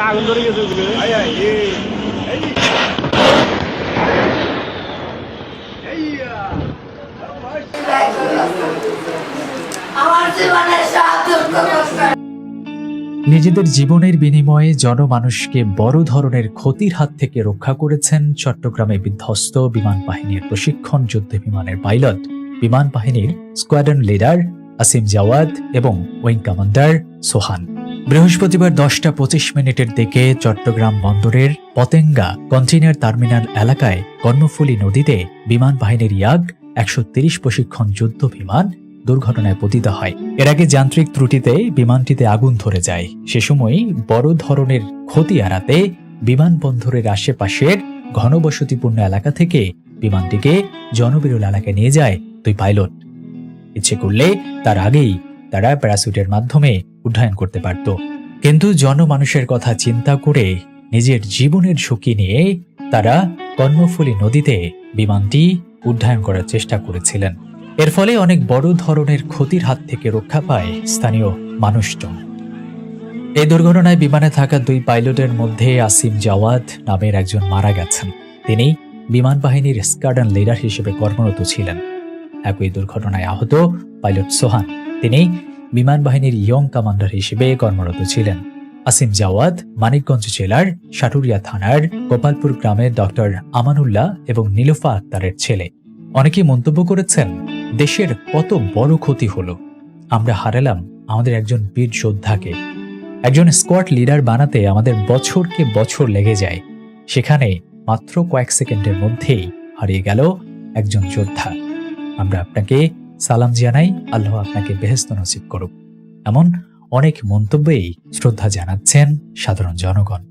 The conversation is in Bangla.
আগুন ধরে গেছে। নিজেদের জীবনের বিনিময়ে জনমানুষকে বড় ধরনের ক্ষতির হাত থেকে রক্ষা করেছেন চট্টগ্রামে বিধ্বস্ত বিমান বাহিনীর প্রশিক্ষণ যুদ্ধ বিমানের পাইলট, বিমান বাহিনীর স্কোয়াড্রন লিডার আসিম জাওয়াদ এবং উইং কমান্ডার সোহান। বৃহস্পতিবার 10:25 দিকে চট্টগ্রাম বন্দরের পতেঙ্গা কন্টেইনার টার্মিনাল এলাকায় কর্ণফুলী নদীতে বিমান বাহিনীর ইয়াগ 130 প্রশিক্ষণ যুদ্ধ বিমান দুর্ঘটনায় পতিত হয়। এর আগে যান্ত্রিক ত্রুটিতে বিমানটিতে আগুন ধরে যায়। সে সময় বড় ধরনের ক্ষতি এড়াতে বিমানবন্দরের আশেপাশের ঘনবসতিপূর্ণ এলাকা থেকে বিমানটিকে জনবিরল এলাকায় নিয়ে যায় দুই পাইলট। ইচ্ছে করলে তার আগেই তারা প্যারাসুটের মাধ্যমে উড্ডয়ন করতে পারত, কিন্তু জনমানুষের কথা চিন্তা করে নিজের জীবনের ঝুঁকি নিয়ে তারা কর্ণফুলী নদীতে বিমানটি উড্ডয়ন করার চেষ্টা করেছিলেন। এর ফলে অনেক বড় ধরনের ক্ষতির হাত থেকে রক্ষা পায় স্থানীয় মানুষজন। এই দুর্ঘটনায় বিমানে থাকা দুই পাইলটের মধ্যে আসিম জাওয়াদ নামের একজন মারা গেছেন। তিনি বিমান বাহিনীর স্কোয়াড্রন লিডার হিসেবে কর্মরত ছিলেন। একই দুর্ঘটনায় আহত পাইলট সোহান, তিনি বিমান বাহিনীর ইয়ং কমান্ডার হিসেবে কর্মরত ছিলেন। আসিম জাওয়াদ মানিকগঞ্জ জেলার সাটুরিয়া থানার গোপালপুর গ্রামের ডক্টর আমানুল্লাহ এবং নীলুফা আক্তারের ছেলে। অনেকে মন্তব্য করেছেন, দেশের কত বড় ক্ষতি হলো, আমরা হারালাম আমাদের একজন বীর যোদ্ধাকে। একজন স্কোয়াড লিডার বানাতে আমাদের বছরকে বছর লেগে যায়, সেখানে মাত্র কয়েক সেকেন্ডের মধ্যেই হারিয়ে গেল একজন যোদ্ধা। আমরা আপনাকে সালাম জানাই, আল্লাহ আপনাকে বেহেশত নসিব করুক। এমন অনেক মন্তব্যেই শ্রদ্ধা জানাচ্ছেন সাধারণ জনগণ।